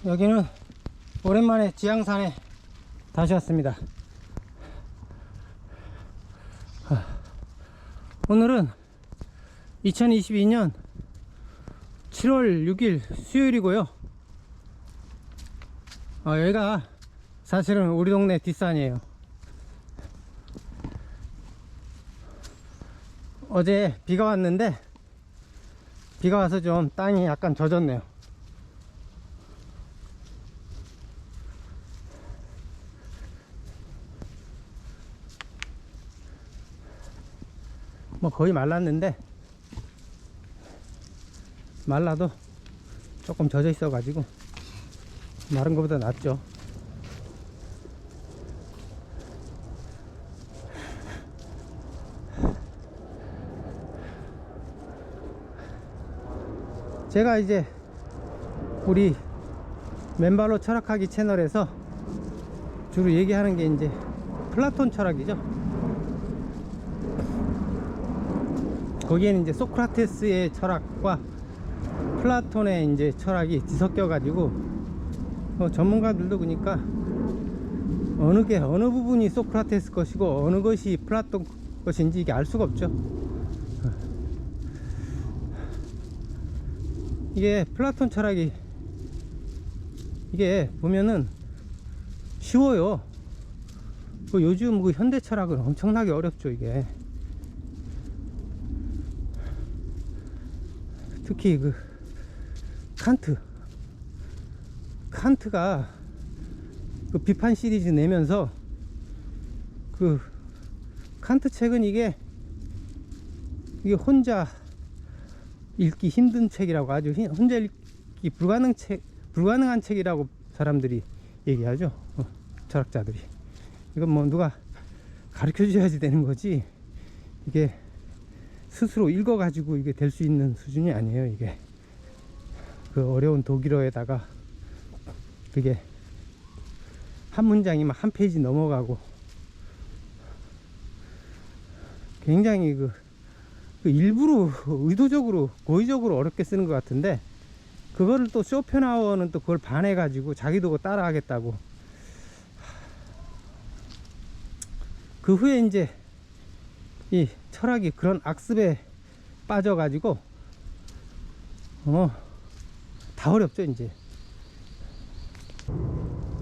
여기는 오랜만에 지향산에 다시 왔습니다. 오늘은 2022년 7월 6일 수요일이고요. 여기가 사실은 우리 동네 뒷산이에요. 어제 비가 왔는데 비가 와서 좀 땅이 약간 젖었네요. 뭐 거의 말랐는데 말라도 조금 젖어 있어 가지고 마른 것보다 낫죠. 제가 이제 우리 맨발로 철학하기 채널에서 주로 얘기하는 게 이제 플라톤 철학이죠. 거기에는 이제 소크라테스의 철학과 플라톤의 이제 철학이 뒤섞여 가지고 전문가들도 그러니까 어느 부분이 소크라테스 것이고 어느 것이 플라톤 것인지 이게 알 수가 없죠. 이게 플라톤 철학이 이게 보면은 쉬워요. 요즘 그 현대 철학은 엄청나게 어렵죠. 이게 특히 그 칸트가 그 비판 시리즈 내면서 그 칸트 책은 이게 혼자 읽기 힘든 책이라고, 아주 혼자 읽기 불가능한 책이라고 사람들이 얘기하죠. 철학자들이. 이건 뭐 누가 가르쳐 줘야지 되는 거지, 이게 스스로 읽어 가지고 이게 될 수 있는 수준이 아니에요. 이게 그 어려운 독일어에다가 그게 한 문장이 막 한 페이지 넘어가고 굉장히 그 일부러 의도적으로 고의적으로 어렵게 쓰는 것 같은데, 그거를 또 쇼펜하우어는 또 그걸 반해 가지고 자기도 그거 따라 하겠다고. 그 후에 이제 이 철학이 그런 악습에 빠져 가지고 다 어렵죠 이제.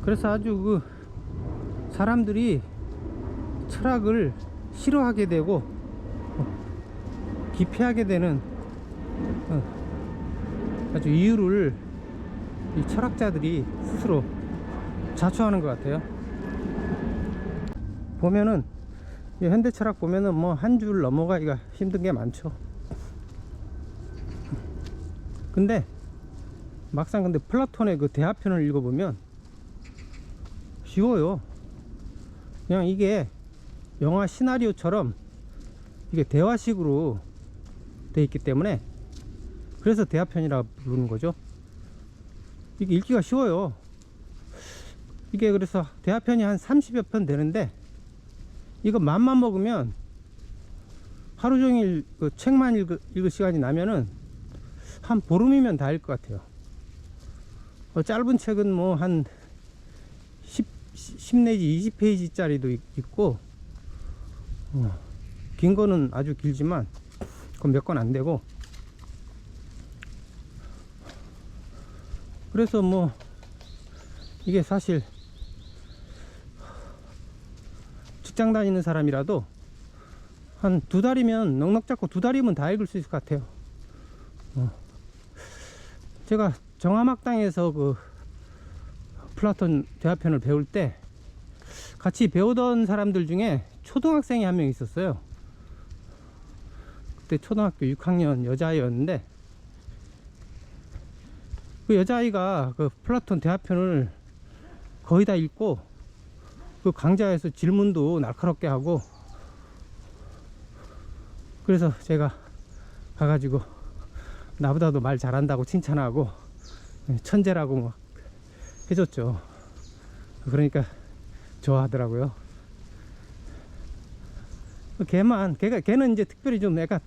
그래서 아주 그 사람들이 철학을 싫어하게 되고 기피하게 되는 아주 이유를 이 철학자들이 스스로 자초하는 것 같아요. 보면은 이 현대 철학 보면은 뭐 한 줄 넘어가기가 힘든 게 많죠. 근데 막상 근데 플라톤의 그 대화편을 읽어보면 쉬워요. 그냥 이게 영화 시나리오처럼 이게 대화식으로 돼 있기 때문에 그래서 대화편이라 부르는 거죠. 이게 읽기가 쉬워요. 이게 그래서 대화편이 한 30여 편 되는데 이거 맘만 먹으면 하루 종일 그 책만 읽을 시간이 나면은 한 보름이면 다 읽을 것 같아요. 짧은 책은 뭐 한 10 내지 20페이지 짜리도 있고, 긴 거는 아주 길지만 그건 몇 건 안 되고. 그래서 뭐 이게 사실 직장 다니는 사람이라도 한 2달이면 넉넉 잡고 2달이면 다 읽을 수 있을 것 같아요. 제가 정화막당에서 그 플라톤 대화편을 배울 때 같이 배우던 사람들 중에 초등학생이 한 명 있었어요. 그때 초등학교 6학년 여자아이였는데 그 여자아이가 그 플라톤 대화편을 거의 다 읽고 그 강좌에서 질문도 날카롭게 하고, 그래서 제가 가가지고 나보다도 말 잘한다고 칭찬하고 천재라고 막 해줬죠. 그러니까 좋아하더라고요. 걔는 이제 특별히 좀 애가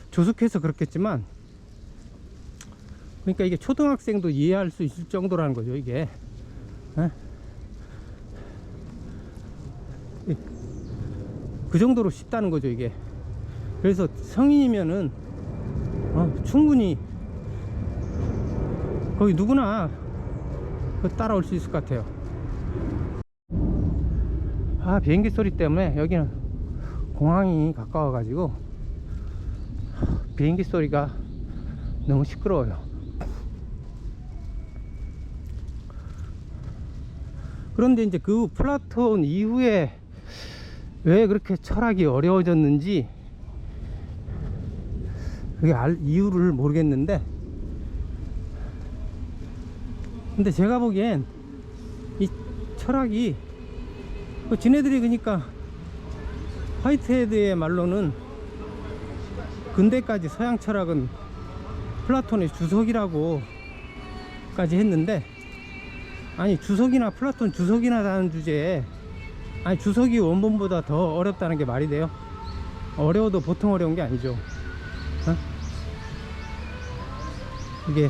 조숙해서 그렇겠지만 그러니까 이게 초등학생도 이해할 수 있을 정도라는 거죠, 이게. 에? 그 정도로 쉽다는 거죠, 이게. 그래서 성인이면은 충분히 거의 누구나 따라올 수 있을 것 같아요. 비행기 소리 때문에 여기는 공항이 가까워 가지고 비행기 소리가 너무 시끄러워요. 그런데 이제 그 플라톤 이후에 왜 그렇게 철학이 어려워졌는지 그게 이유를 모르겠는데, 근데 제가 보기엔 이 철학이 지네들이 그러니까 화이트헤드의 말로는 근대까지 서양 철학은 플라톤의 주석이라고 까지 했는데, 아니 주석이나 플라톤 주석이나 다는 주제에 아니 주석이 원본보다 더 어렵다는 게 말이 돼요? 어려워도 보통 어려운 게 아니죠. 이게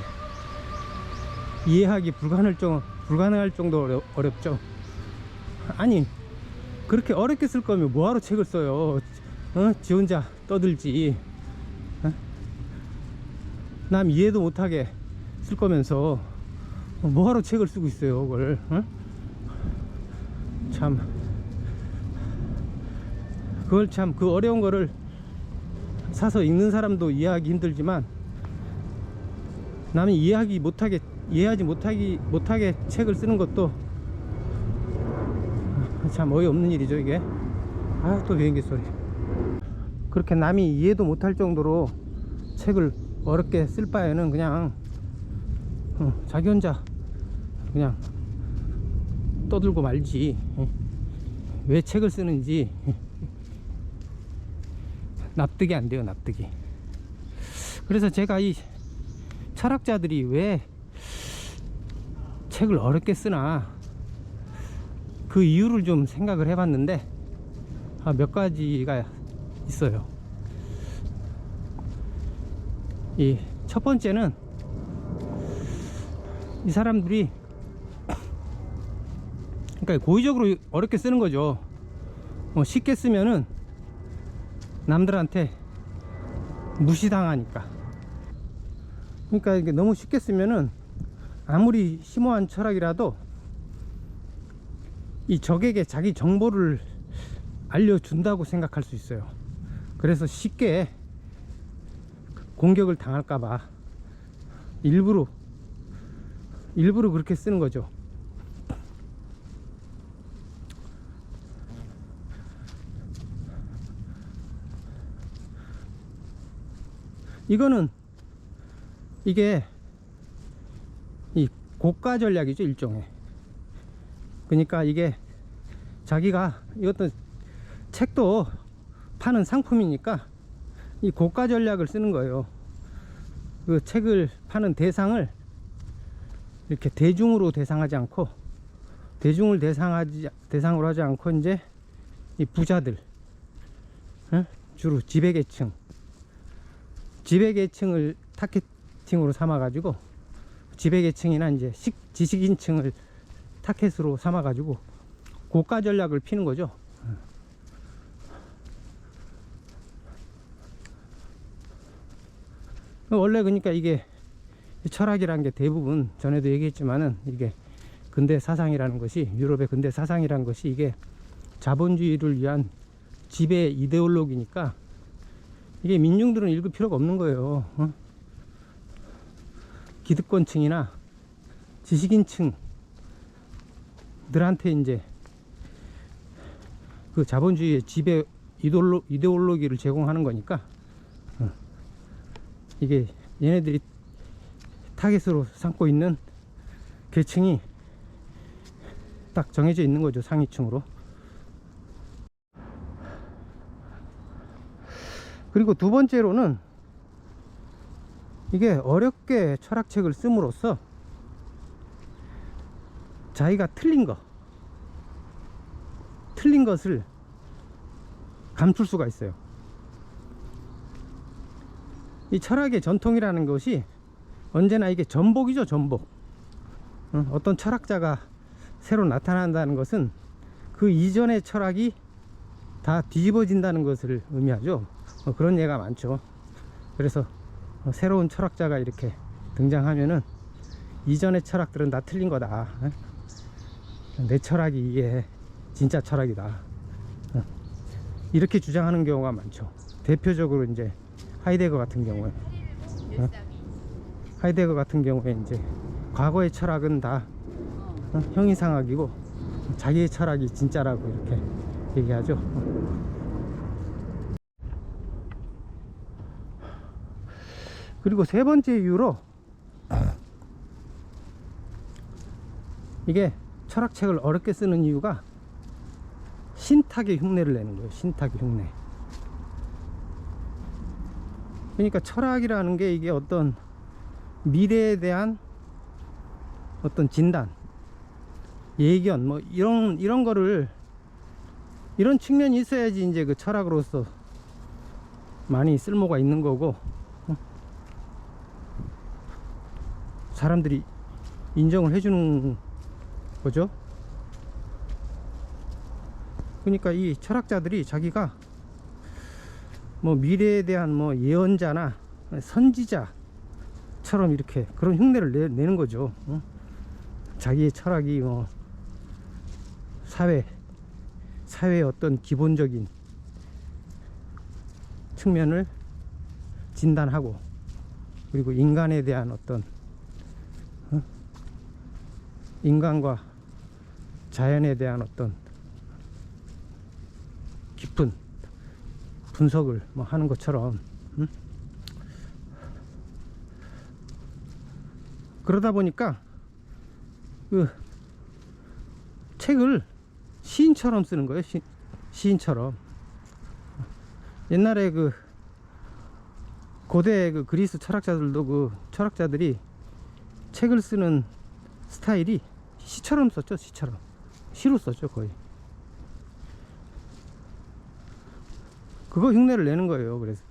이해하기 불가능할 정도로 어렵죠. 아니 그렇게 어렵게 쓸 거면 뭐하러 책을 써요? 지 혼자 떠들지. 남 이해도 못하게 쓸 거면서 뭐하러 책을 쓰고 있어요, 그걸. 참 그걸 참 그 어려운 거를 사서 읽는 사람도 이해하기 힘들지만 남이 이해하지 못하게 책을 쓰는 것도 참 어이없는 일이죠, 이게. 또 비행기 소리. 그렇게 남이 이해도 못할 정도로 책을 어렵게 쓸 바에는 그냥 자기 혼자 그냥 떠들고 말지. 왜 책을 쓰는지 납득이 안 돼요, 납득이. 그래서 제가 이 철학자들이 왜 책을 어렵게 쓰나 그 이유를 좀 생각을 해봤는데 몇 가지가 있어요. 이 첫 번째는 이 사람들이 그러니까 고의적으로 어렵게 쓰는 거죠. 쉽게 쓰면은 남들한테 무시당하니까. 그러니까 이게 너무 쉽게 쓰면은 아무리 심오한 철학이라도 이 적에게 자기 정보를 알려준다고 생각할 수 있어요. 그래서 쉽게 공격을 당할까봐 일부러 그렇게 쓰는 거죠. 이거는 이게 이 고가 전략이죠, 일종의. 그러니까 이게 자기가 이것도 책도 파는 상품이니까 이 고가 전략을 쓰는 거예요. 그 책을 파는 대상을 이렇게 대중으로 대상하지 않고, 대중을 대상으로 하지 않고 이제 이 부자들, 주로 지배계층을 타겟팅으로 삼아 가지고, 지배계층이나 이제 지식인층을 타겟으로 삼아 가지고 고가 전략을 피는 거죠. 원래 그러니까 이게 철학이라는 게 대부분 전에도 얘기했지만은 이게 근대 사상이라는 것이, 유럽의 근대 사상이라는 것이 이게 자본주의를 위한 지배 이데올로기니까 이게 민중들은 읽을 필요가 없는 거예요. 기득권층이나 지식인층들한테 이제 그 자본주의의 지배 이데올로기를 제공하는 거니까 이게 얘네들이 타겟으로 삼고 있는 계층이 딱 정해져 있는 거죠, 상위층으로. 그리고 두 번째로는 이게 어렵게 철학책을 씀으로써 자기가 틀린 것을 감출 수가 있어요. 이 철학의 전통이라는 것이 언제나 이게 전복이죠, 전복. 어떤 철학자가 새로 나타난다는 것은 그 이전의 철학이 다 뒤집어진다는 것을 의미하죠. 그런 예가 많죠. 그래서 새로운 철학자가 이렇게 등장하면은 이전의 철학들은 다 틀린 거다. 내 철학이 이게 진짜 철학이다. 이렇게 주장하는 경우가 많죠. 대표적으로 이제 하이데거 같은 경우에, 하이데거 같은 경우에 이제 과거의 철학은 다 형이상학이고 자기의 철학이 진짜라고 이렇게 얘기하죠. 그리고 세 번째 이유로, 이게 철학책을 어렵게 쓰는 이유가 신탁의 흉내를 내는 거예요. 신탁의 흉내. 그러니까 철학이라는 게 이게 어떤 미래에 대한 어떤 진단, 예견, 뭐 이런 거를, 이런 측면이 있어야지 이제 그 철학으로서 많이 쓸모가 있는 거고, 사람들이 인정을 해주는 거죠. 그러니까 이 철학자들이 자기가 뭐 미래에 대한 뭐 예언자나 선지자처럼 이렇게 그런 흉내를 내는 거죠. 자기의 철학이 뭐 사회의 어떤 기본적인 측면을 진단하고, 그리고 인간에 대한 어떤 인간과 자연에 대한 어떤 깊은 분석을 뭐 하는 것처럼, 그러다 보니까 그 책을 시인처럼 쓰는 거예요. 시인처럼. 옛날에 그 고대 그 그리스 철학자들도, 그 철학자들이 책을 쓰는 스타일이 시처럼 썼죠. 시처럼. 시로 썼죠, 거의. 그거 흉내를 내는 거예요. 그래서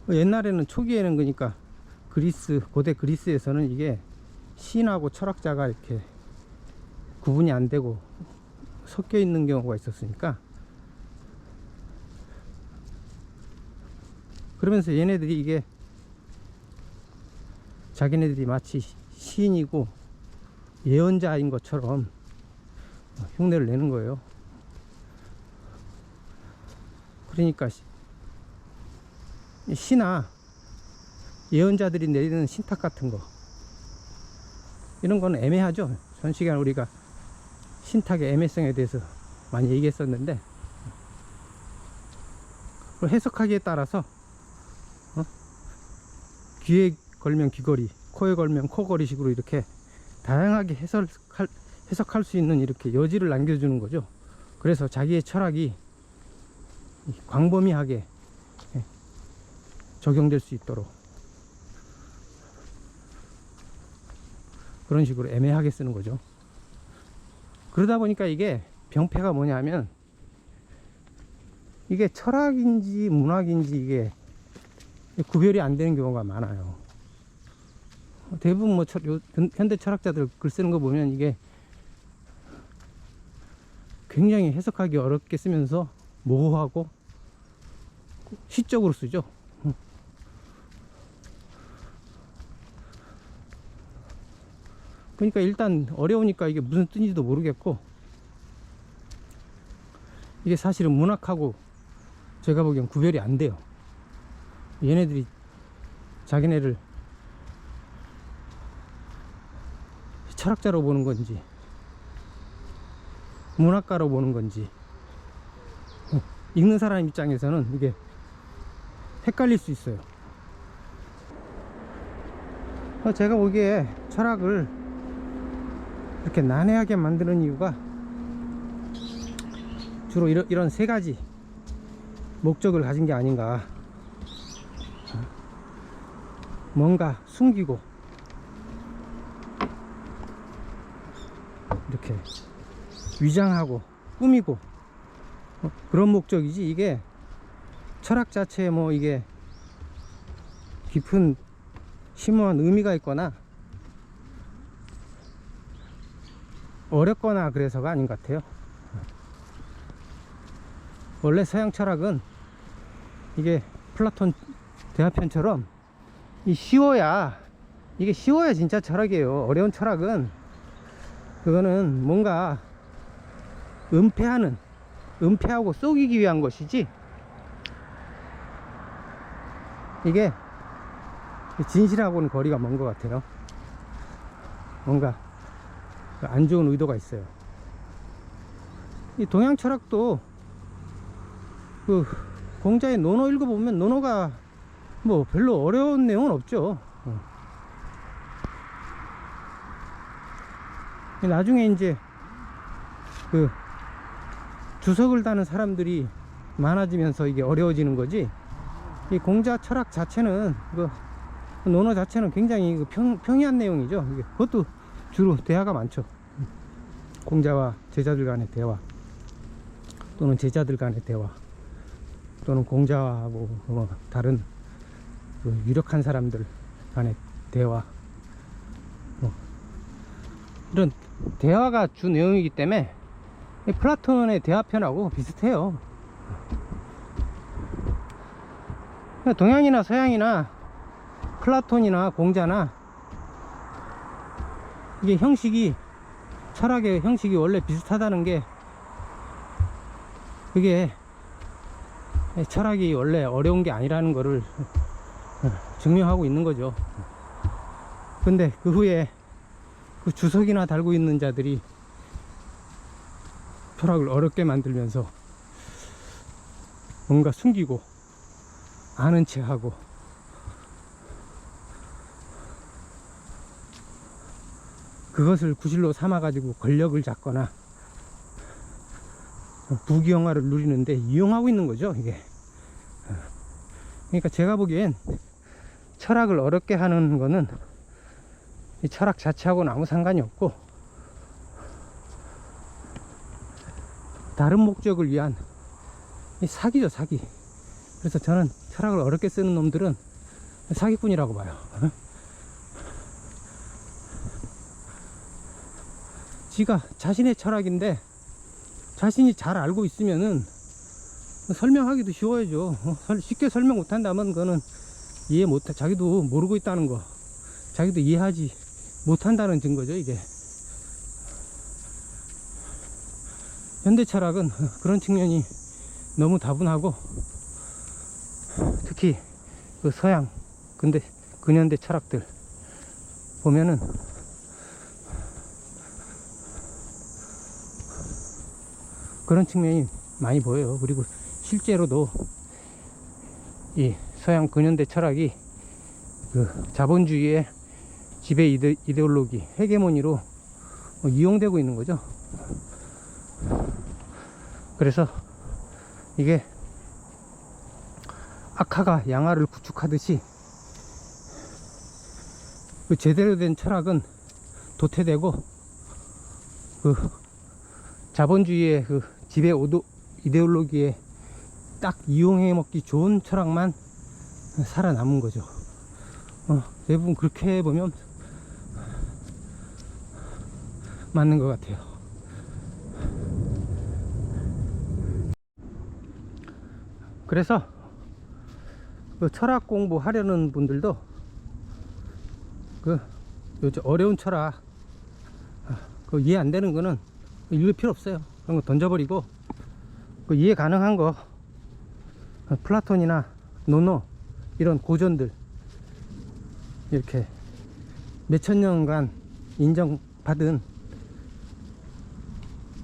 옛날에는, 초기에는, 그러니까 고대 그리스에서는 이게 시인하고 철학자가 이렇게 구분이 안 되고 섞여 있는 경우가 있었으니까, 그러면서 얘네들이 이게 자기네들이 마치 시인이고 예언자인 것처럼 흉내를 내는 거예요. 그러니까 시나 예언자들이 내리는 신탁 같은 거, 이런 거는 애매하죠. 전 시간 우리가 신탁의 애매성에 대해서 많이 얘기했었는데, 해석하기에 따라서 귀에 걸면 귀걸이, 코에 걸면 코걸이 식으로 이렇게 다양하게 해석할 수 있는 이렇게 여지를 남겨주는 거죠. 그래서 자기의 철학이 광범위하게 적용될 수 있도록 그런 식으로 애매하게 쓰는 거죠. 그러다 보니까 이게 병폐가 뭐냐면, 이게 철학인지 문학인지 이게 구별이 안 되는 경우가 많아요. 대부분 뭐 현대 철학자들 글 쓰는 거 보면 이게 굉장히 해석하기 어렵게 쓰면서 모호하고 시적으로 쓰죠. 그러니까 일단 어려우니까 이게 무슨 뜻인지도 모르겠고, 이게 사실은 문학하고 제가 보기엔 구별이 안 돼요. 얘네들이 자기네를 철학자로 보는 건지 문학가로 보는 건지, 읽는 사람 입장에서는 이게 헷갈릴 수 있어요. 제가 보기에 철학을 이렇게 난해하게 만드는 이유가 주로 이런 세 가지 목적을 가진 게 아닌가. 뭔가 숨기고 이렇게 위장하고 꾸미고 그런 목적이지, 이게 철학 자체에 뭐 이게 깊은 심오한 의미가 있거나 어렵거나 그래서가 아닌 것 같아요. 원래 서양 철학은 이게 플라톤 대화편처럼 이게 쉬워야 진짜 철학이에요. 어려운 철학은 그거는 뭔가 은폐하고 속이기 위한 것이지, 이게 진실하고는 거리가 먼 것 같아요. 뭔가 안 좋은 의도가 있어요. 이 동양 철학도 그 공자의 논어 읽어보면 논어가 뭐 별로 어려운 내용은 없죠. 나중에 이제 그 주석을 다는 사람들이 많아지면서 이게 어려워지는 거지, 이 공자 철학 자체는 그 논어 자체는 굉장히 평이한 내용이죠. 그것도 주로 대화가 많죠. 공자와 제자들 간의 대화, 또는 제자들 간의 대화, 또는 공자와 뭐 다른 그 유력한 사람들 간의 대화, 뭐 이런 대화가 주 내용이기 때문에 플라톤의 대화편하고 비슷해요. 동양이나 서양이나 플라톤이나 공자나 이게 철학의 형식이 원래 비슷하다는 게, 그게 철학이 원래 어려운 게 아니라는 거를 증명하고 있는 거죠. 근데 그 후에 그 주석이나 달고 있는 자들이 철학을 어렵게 만들면서 뭔가 숨기고 아는 체 하고, 그것을 구실로 삼아 가지고 권력을 잡거나 부귀영화를 누리는데 이용하고 있는 거죠, 이게. 그러니까 제가 보기엔 철학을 어렵게 하는 거는 이 철학 자체하고는 아무 상관이 없고, 다른 목적을 위한 이 사기죠, 사기. 그래서 저는 철학을 어렵게 쓰는 놈들은 사기꾼이라고 봐요. 지가 자신의 철학인데 자신이 잘 알고 있으면은 설명하기도 쉬워야죠. 쉽게 설명 못한다면 그거는 자기도 모르고 있다는 거, 자기도 이해하지 못한다는 증거죠, 이게. 현대 철학은 그런 측면이 너무 다분하고, 특히 그 서양 근현대 철학들 보면은 그런 측면이 많이 보여요. 그리고 실제로도 이 서양 근현대 철학이 그 자본주의의 지배 이데올로기, 헤게모니로 이용되고 있는 거죠. 그래서 이게 악화가 양화를 구축하듯이 그 제대로 된 철학은 도태되고, 그 자본주의의 그 지배 이데올로기에 딱 이용해 먹기 좋은 철학만 살아남은 거죠. 대부분 그렇게 보면 맞는 것 같아요. 그래서 그 철학 공부하려는 분들도 그 요즘 어려운 철학 그 이해 안 되는 거는 읽을 필요 없어요. 그런 거 던져버리고, 그 이해 가능한 거, 플라톤이나 논어 이런 고전들, 이렇게 몇천 년간 인정받은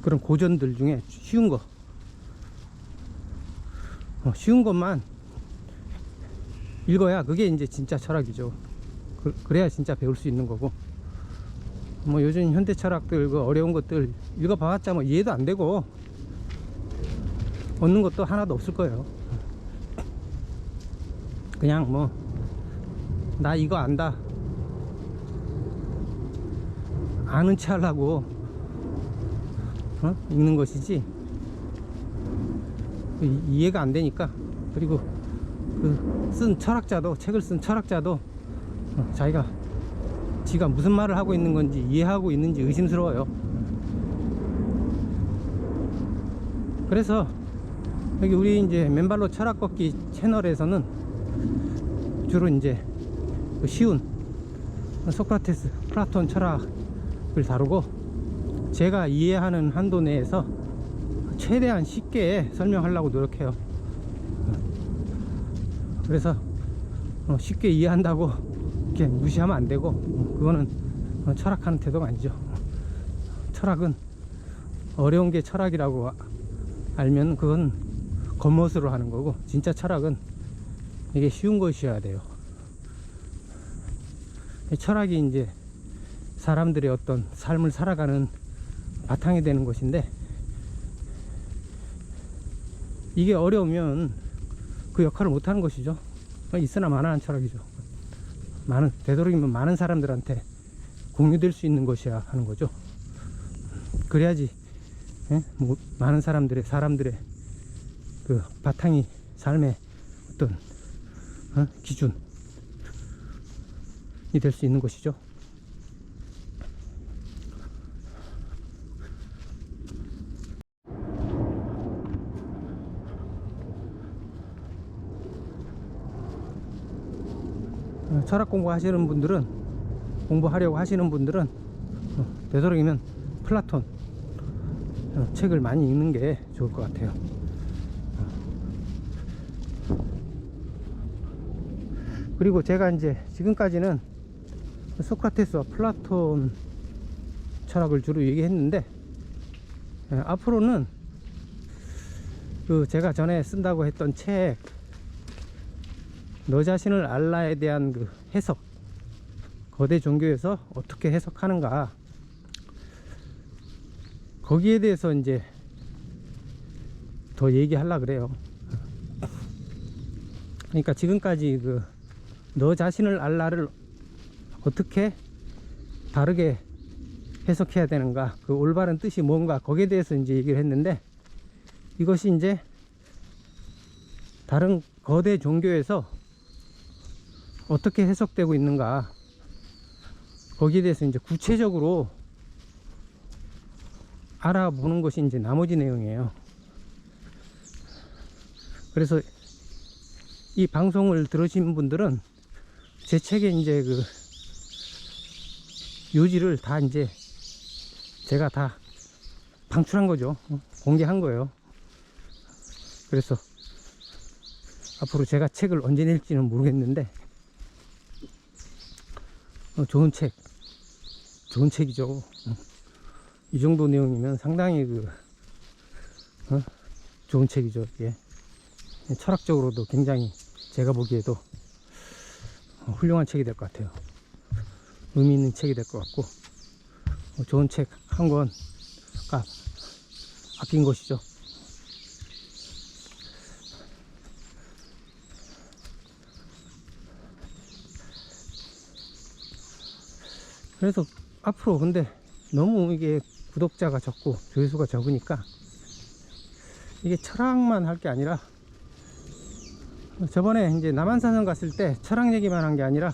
그런 고전들 중에 쉬운 거, 쉬운 것만 읽어야 그게 이제 진짜 철학이죠. 그래야 진짜 배울 수 있는 거고, 뭐 요즘 현대 철학들 그 어려운 것들 읽어봐봤자 뭐 이해도 안 되고 얻는 것도 하나도 없을 거예요. 그냥 뭐 나 이거 안다, 아는 체 하려고 읽는 것이지, 이해가 안 되니까 그리고 그 쓴 철학자도, 책을 쓴 철학자도 자기가 지가 무슨 말을 하고 있는 건지 이해하고 있는지 의심스러워요. 그래서 여기 우리 이제 맨발로 철학 걷기 채널에서는 주로 이제 쉬운 소크라테스, 플라톤 철학을 다루고 제가 이해하는 한도 내에서 최대한 쉽게 설명하려고 노력해요. 그래서 쉽게 이해한다고 이렇게 무시하면 안 되고, 그거는 철학하는 태도가 아니죠. 철학은 어려운 게 철학이라고 알면 그건 겉멋으로 하는 거고, 진짜 철학은 이게 쉬운 것이어야 돼요. 철학이 이제 사람들의 어떤 삶을 살아가는 바탕이 되는 것인데, 이게 어려우면 그 역할을 못하는 것이죠. 있으나 마나한 철학이죠. 되도록이면 많은 사람들한테 공유될 수 있는 것이야 하는 거죠. 그래야지 뭐 많은 사람들의 그 바탕이 삶의 어떤 기준이 될 수 있는 것이죠. 철학 공부하시는 분들은, 공부하려고 하시는 분들은 되도록이면 플라톤 책을 많이 읽는 게 좋을 것 같아요. 그리고 제가 이제 지금까지는 소크라테스와 플라톤 철학을 주로 얘기했는데, 앞으로는 그 제가 전에 쓴다고 했던 책, 너 자신을 알라에 대한 그 해석, 거대 종교에서 어떻게 해석하는가, 거기에 대해서 이제 더 얘기하려고 그래요. 그러니까 지금까지 그 너 자신을 알라를 어떻게 다르게 해석해야 되는가, 그 올바른 뜻이 뭔가, 거기에 대해서 이제 얘기를 했는데, 이것이 이제 다른 거대 종교에서 어떻게 해석되고 있는가, 거기에 대해서 이제 구체적으로 알아보는 것이 이제 나머지 내용이에요. 그래서 이 방송을 들으신 분들은 제 책에 이제 그 요지를 다 이제 제가 다 방출한 거죠. 공개한 거예요. 그래서 앞으로 제가 책을 언제 낼지는 모르겠는데, 좋은 책이죠. 이 정도 내용이면 상당히 좋은 책이죠. 예. 철학적으로도 굉장히 제가 보기에도 훌륭한 책이 될 것 같아요. 의미 있는 책이 될 것 같고, 좋은 책 한 권가 아낀 것이죠. 그래서 앞으로 근데 너무 이게 구독자가 적고 조회수가 적으니까 이게 철학만 할 게 아니라, 저번에 이제 남한산성 갔을 때 철학 얘기만 한 게 아니라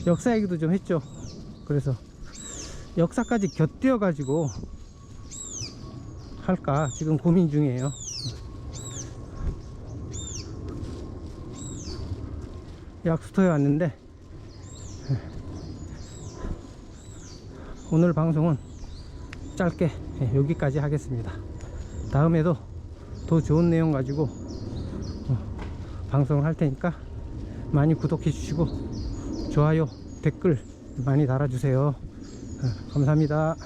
역사 얘기도 좀 했죠. 그래서 역사까지 곁들여 가지고 할까 지금 고민 중이에요. 약수터에 왔는데 오늘 방송은 짧게 여기까지 하겠습니다. 다음에도 더 좋은 내용 가지고 방송을 할 테니까 많이 구독해 주시고 좋아요, 댓글 많이 달아주세요. 감사합니다.